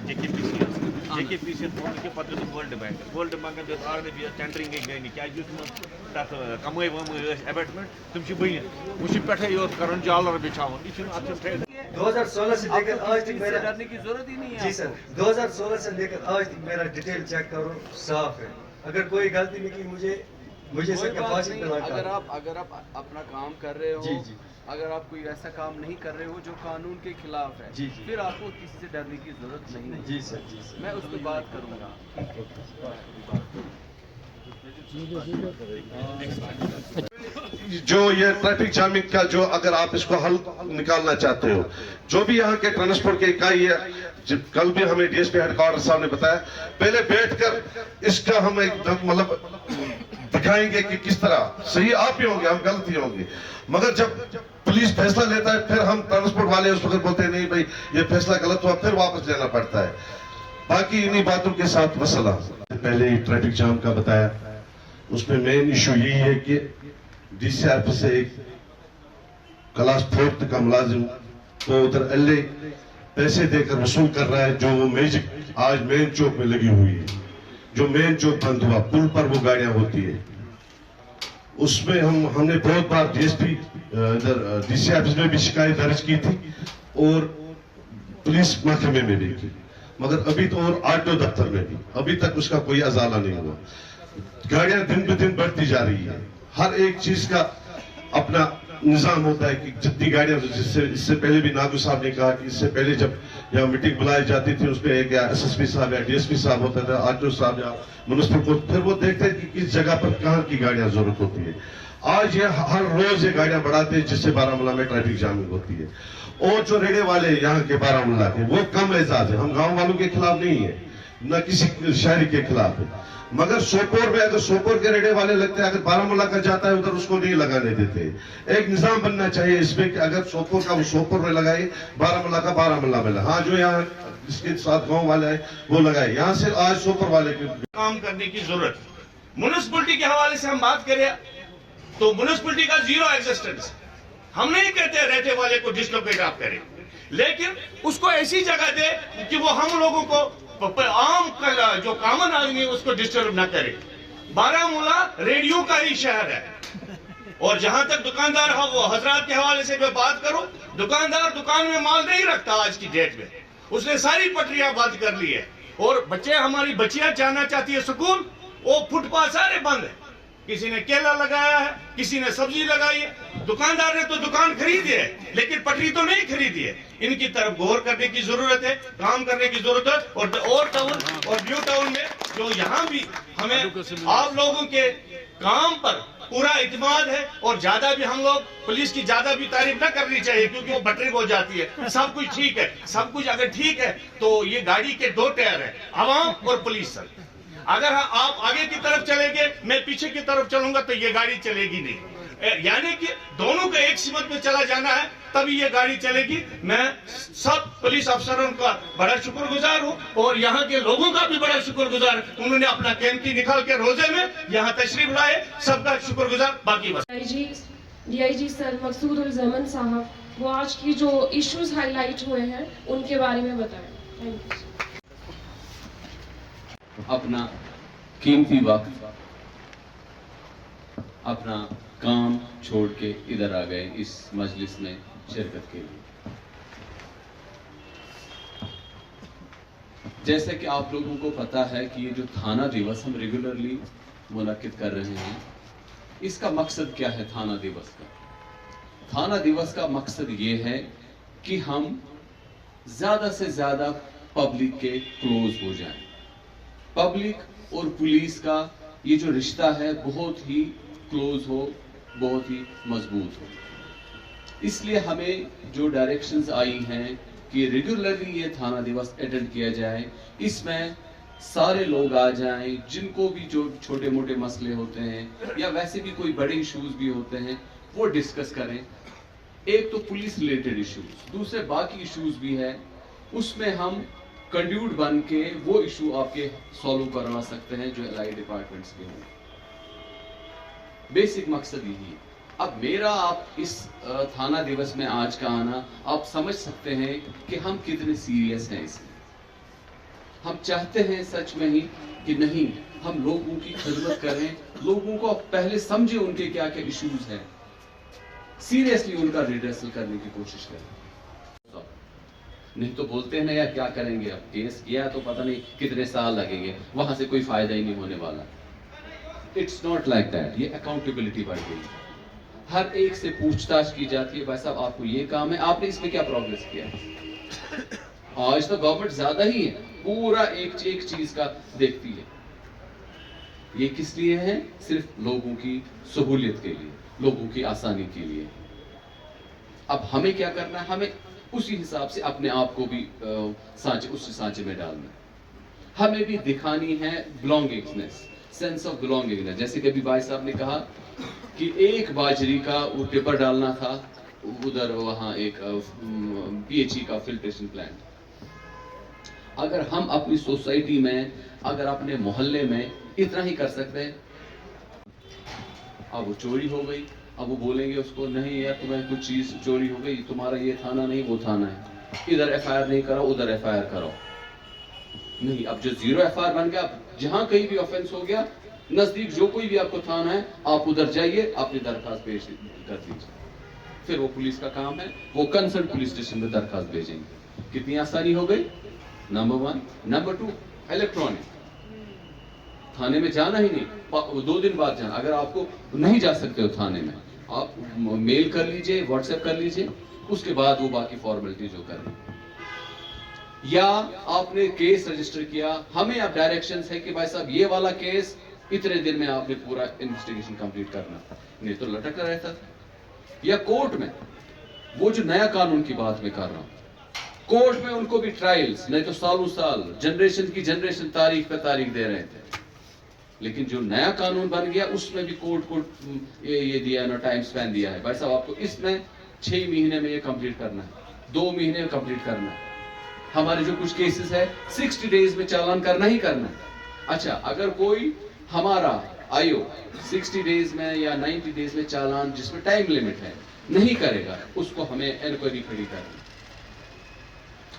JKPC World Bank already tendering again. That Kamai abatement, Tumchibuin, Mushipata, current Jala Bichawan. 2016 से लेकर आज तक मेरा डरने की जरूरत ही नहीं है। जी सर, 2016 से लेकर आज तक मेरा डिटेल चेक करो, साफ है। अगर कोई गलती नहीं की मुझे से फांसी दिलाना। अगर आप अपना काम कर रहे हो, अगर आप कोई ऐसा काम नहीं कर रहे हो जो कानून के खिलाफ है, फिर आपको किसी से डरने की जरूरत नहीं है। जी सर, मैं उस पर बात करूंगा। जो ये ट्रैफिक जामिंग का जो अगर आप इसको हल निकालना चाहते हो, जो भी यहाँ के ट्रांसपोर्ट के इकाई है, कल भी हमें डीएसपी हेडक्वार्टर साहब ने बताया, पहले बैठकर इसका हम मतलब दिखाएंगे कि किस तरह सही आप ही होंगे, हम गलत ही होंगे। मगर जब पुलिस फैसला लेता है, फिर हम ट्रांसपोर्ट वाले उस वक्त बोलते हैं नहीं भाई ये फैसला गलत हुआ, फिर वापस लेना पड़ता है। बाकी इन्हीं बातों के साथ मसला पहले ही ट्रैफिक जाम का बताया, उसमें मेन इशू यही है कि DCRP से एक क्लास 4 का मुलाजिम तो उधर एलए पैसे देकर वसूल कर रहा है, जो वो मैजिक आज मेन चौक में लगी हुई है, जो मेन चौक बंद हुआ, पुल पर वो गाड़ियां होती है, उसमें हमने बहुत बार इधर DC ऑफिस में भी शिकायत दर्ज की थी और पुलिस महकमे में भी की, मगर अभी तो और आरटीओ दफ्तर में भी अभी तक उसका कोई अजाला नहीं हुआ। गाड़ियां दिन ब दिन बढ़ती जा रही है, हर एक चीज का अपना निजाम होता है कि जितनी गाड़ियां, इससे पहले भी नागू साहब ने कहा कि इससे पहले जब यहाँ मीटिंग बुलाई जाती थी उसमें एक SSP साहब या DSP साहब होता था, आरटीओ साहब या म्युनिसिपल को, फिर वो देखते हैं कि किस जगह पर कहाँ की गाड़ियां जरूरत होती है। आज ये हर रोज ये गाड़ियां बढ़ाते हैं जिससे बारामूला में ट्रैफिक जामिंग होती है। और जो रेड़े वाले यहाँ के बारामूला के वो कम एजाज है, हम गाँव वालों के खिलाफ नहीं है, न किसी शहरी के खिलाफ है, मगर सोपोर में अगर सोपोर के रेड़े वाले लगते हैं, अगर बारामूला का जाता है उधर उसको नहीं लगाने देते। एक निजाम बनना चाहिए इसमें कि अगर सोपोर का वो सोपोर में लगाए, बारामूला का बारामूला में लगाए। हाँ, जो यहाँ जिसके साथ गांव वाले है वो लगाए, यहाँ से आज सोपोर वाले के काम करने की जरूरत। म्युनिसिपलिटी के हवाले से हम बात करें तो म्युनिसिपलिटी का जीरो एग्जिस्टेंस। हम नहीं कहते रेटे वाले को डिसलोकेट आप करें, लेकिन उसको ऐसी जगह दे कि वो हम लोगों को आम जो कॉमन आदमी है उसको डिस्टर्ब ना करे। बारामूला रेडियो का ही शहर है और जहां तक दुकानदार वो हजरात के हवाले से मैं बात करूं, दुकानदार दुकान में माल नहीं रखता आज की डेट में, उसने सारी पटरियां बंद कर ली है और हमारी बच्चियां जाना चाहती है सुकून, वो फुटपाथ सारे बंद है। किसी ने केला लगाया है, किसी ने सब्जी लगाई है, दुकानदार ने तो दुकान खरीदी है लेकिन पटरी तो नहीं खरीदी है। इनकी तरफ गौर करने की जरूरत है, काम करने की जरूरत है। और टाउन और न्यू टाउन में जो यहाँ भी हमें आप लोगों के काम पर पूरा इत्मीनान है और ज्यादा भी हम लोग पुलिस की ज्यादा भी तारीफ न करनी चाहिए क्योंकि वो बटरी हो जाती है। सब कुछ ठीक है, सब कुछ अगर ठीक है तो ये गाड़ी के 2 टायर है, आवाम और पुलिस। सर अगर आप आगे की तरफ चलेंगे, मैं पीछे की तरफ चलूंगा तो ये गाड़ी चलेगी नहीं। यानी कि दोनों को एक सीमत में चला जाना है तभी ये गाड़ी चलेगी। मैं सब पुलिस अफसरों का बड़ा शुक्रगुजार हूँ और यहाँ के लोगों का भी बड़ा शुक्रगुजार, उन्होंने अपना कीमती निकाल के रोजे में यहाँ तशरीफ लाए, सबका शुक्रगुजार। बाकी बस DIG सर मकसूद उल ज़मान साहब वो आज की जो इश्यूज हाईलाइट हुए हैं उनके बारे में बताएं। Thank you. अपना कीमती वक्त, अपना काम छोड़ के इधर आ गए इस मजलिस में शिरकत के लिए। जैसे कि आप लोगों को पता है कि ये जो थाना दिवस हम रेगुलरली मुनक्किद कर रहे हैं, इसका मकसद क्या है? थाना दिवस का मकसद ये है कि हम ज्यादा से ज्यादा पब्लिक के क्लोज हो जाएं। पब्लिक और पुलिस का ये जो रिश्ता है बहुत ही क्लोज हो, बहुत ही मजबूत हो। इसलिए हमें जो डायरेक्शंस आई हैं कि रेगुलरली ये थाना दिवस अटेंड किया जाए, इसमें सारे लोग आ जाएं जिनको भी जो छोटे मोटे मसले होते हैं या वैसे भी कोई बड़े इश्यूज भी होते हैं वो डिस्कस करें। एक तो पुलिस रिलेटेड इश्यूज, दूसरे बाकी इश्यूज भी है, उसमें हम कंड्यूट बन के वो इशू आपके सॉल्व करवा सकते हैं जो एलाइड डिपार्टमेंट्स के हों। बेसिक मकसद यही है। अब मेरा आप इस थाना दिवस में आज का आना, आप समझ सकते हैं कि हम कितने सीरियस हैं इसमें। ہم چاہتے ہیں سچ میں ہی کہ نہیں ہم لوگوں کی خدمت کریں, لوگوں کو پہلے سمجھیں ان کے کیا کیا ایشوز ہیں, سیریسلی ان کا ریڈریسل کرنے کی کوشش کریں. نہیں تو بولتے ہیں نا یار کیا کریں گے, اب کیس کیا تو پتہ نہیں کتنے سال لگیں گے, وہاں سے کوئی فائدہ ہی نہیں ہونے والا. It's not like that. یہ اکاؤنٹیبلٹی بڑھ گئی, ہر ایک سے پوچھ تاچھ کی جاتی ہے. بھائی صاحب آپ کو یہ کام ہے, آپ نے اس میں کیا پروگریس کیا. آج تو گورنمنٹ زیادہ ہی ہے, پورا ایک چیز کا دیکھتی ہے. یہ کس لیے ہے؟ صرف لوگوں کی سہولیت کے لیے, لوگوں کی آسانی کے لیے. اب ہمیں کیا کرنا ہے, ہمیں اسی حساب سے اپنے آپ کو بھی اسی سانچے میں ڈالنا ہے. ہمیں بھی دکھانی ہے بلونگنگنس, سینس آف بلونگنگنس. جیسے کہ ابھی بھائی صاحب نے کہا کہ ایک باجری کا وہ ٹپر ڈالنا تھا ادھر, وہاں ایک پی ایچ ای کا فلٹریشن پلانٹ. اگر ہم اپنی سوسائٹی میں, اگر اپنے محلے میں اتنا ہی کر سکتے ہیں. اب وہ چوری ہو گئی, اب وہ بولیں گے اس کو نہیں یار تمہیں کچھ چیز چوری ہو گئی, تمہارا یہ تھانہ نہیں وہ تھانہ ہے, ادھر ایف آئی آر نہیں کرو ادھر ایف آئی آر کرو. نہیں, اب جو زیرو ایف آئی آر بن گیا, جہاں کہیں بھی آفینس ہو گیا نزدیک جو کوئی بھی آپ کو تھانہ ہے آپ ادھر جائیے, اپنی درخواست پیش کر دیجیے. پھر وہ پولیس کا کام ہے, وہ کنسرن پولیس اسٹیشن میں درخواست بھیجیں گے. کتنی آسانی ہو گئی, نمبر 1. Number 2, electronic. تھانے میں جانا ہی نہیں, 2 دن بعد جانا. اگر آپ کو نہیں جا سکتے ہو تھانے میں, آپ میل کر لیجئے, واٹس ایپ کر لیجئے, اس کے بعد وہ باقی فارمیلٹی جو کریں. یا آپ نے کیس رجسٹر کیا, ہمیں اب ڈائریکشنز ہے کہ بھائی صاحب یہ والا کیس اتنے دن میں آپ نے پورا انویسٹیگیشن کمپلیٹ کرنا, نہیں تو لٹکتا رہتا تھا. یا کورٹ میں, وہ جو نیا قانون کی بات میں کر رہا ہوں, کورٹ میں ان کو بھی ٹرائلز, نہیں تو سالوں سال, جنریشن کی جنریشن تاریخ پہ تاریخ دے رہے تھے. لیکن جو نیا قانون بن گیا اس میں بھی کورٹ کو یہ دیا ہے نا, ٹائم سپین دیا ہے, بھائی صاحب آپ کو اس میں 6 مہینے میں یہ کمپلیٹ کرنا ہے, 2 مہینے میں کمپلیٹ کرنا ہے. ہمارے جو کچھ کیسز ہے 60 ڈیز میں چالان کرنا ہی کرنا ہے. اچھا, اگر کوئی ہمارا آئیو 60 ڈیز میں یا 90 ڈیز میں چالان جس میں ٹائم لیمٹ ہے نہیں کرے گا, اس کو ہمیں انکوائری کھڑی کرنی.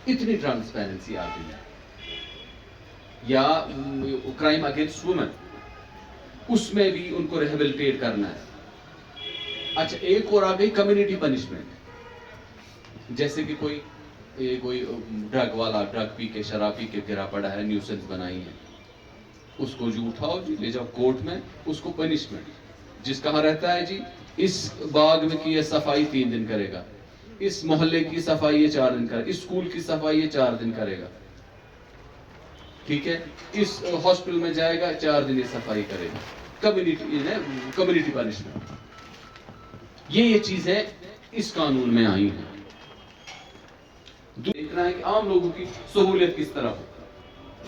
اتنی ٹرانسپیرنسی آ گئی ہے. یا کرائم اگینسٹ وومن, اس میں بھی ان کو ریہیبلیٹیٹ کرنا ہے. اچھا, ایک اور آ گئی کمیونٹی پنشمنٹ. جیسے کہ کوئی ڈرگ والا ڈرگ پی کے, شراب پی کے گرا پڑا ہے, نیوسنس بنائی ہے, اس کو جو اٹھاؤ جی لے جاؤ کورٹ میں, اس کو پنشمنٹ. جس کہاں رہتا ہے جی, اس باغ میں کی صفائی 3 دن کرے گا, اس محلے کی صفائی یہ 4 دن کرے گا, اس اسکول کی صفائی یہ 4 دن کرے گا, ٹھیک ہے, اس ہاسپٹل میں جائے گا 4 دن یہ صفائی کرے گا. Community punishment. یہ چیزیں اس قانون میں آئی ہیں. دیکھنا ہے کہ عام لوگوں کی سہولیت کس طرح ہو,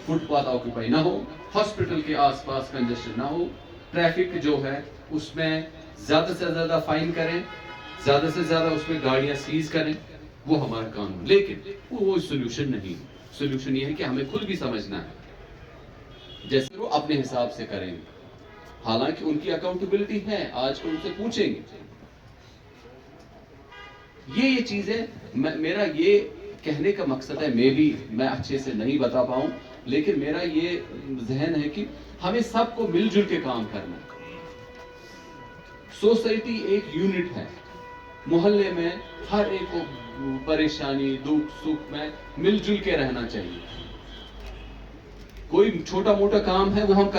فٹ پاتھ آکوپائی نہ ہو, ہاسپٹل کے آس پاس کنجسشن نہ ہو, ٹریفک جو ہے اس میں زیادہ سے زیادہ فائن کریں, زیادہ سے زیادہ اس میں گاڑیاں سیز کریں, وہ ہمارا قانون. لیکن وہ سولوشن نہیں. سولوشن یہ ہے کہ ہمیں خود بھی سمجھنا ہے, جیسے وہ اپنے حساب سے کریں گے. حالانکہ ان کی اکاؤنٹیبلٹی ہے, آج کو ان سے پوچھیں گے. یہ چیزیں, میرا یہ کہنے کا مقصد ہے, میں اچھے سے نہیں بتا پاؤں, لیکن میرا یہ ذہن ہے کہ ہمیں سب کو مل جل کے کام کرنا. سوسائٹی ایک یونٹ ہے, محلے میں ہر ایک کو پریشانی دکھ سکھ میں مل جل کے رہنا چاہیے. کوئی چھوٹا موٹا کام ہے وہ ہم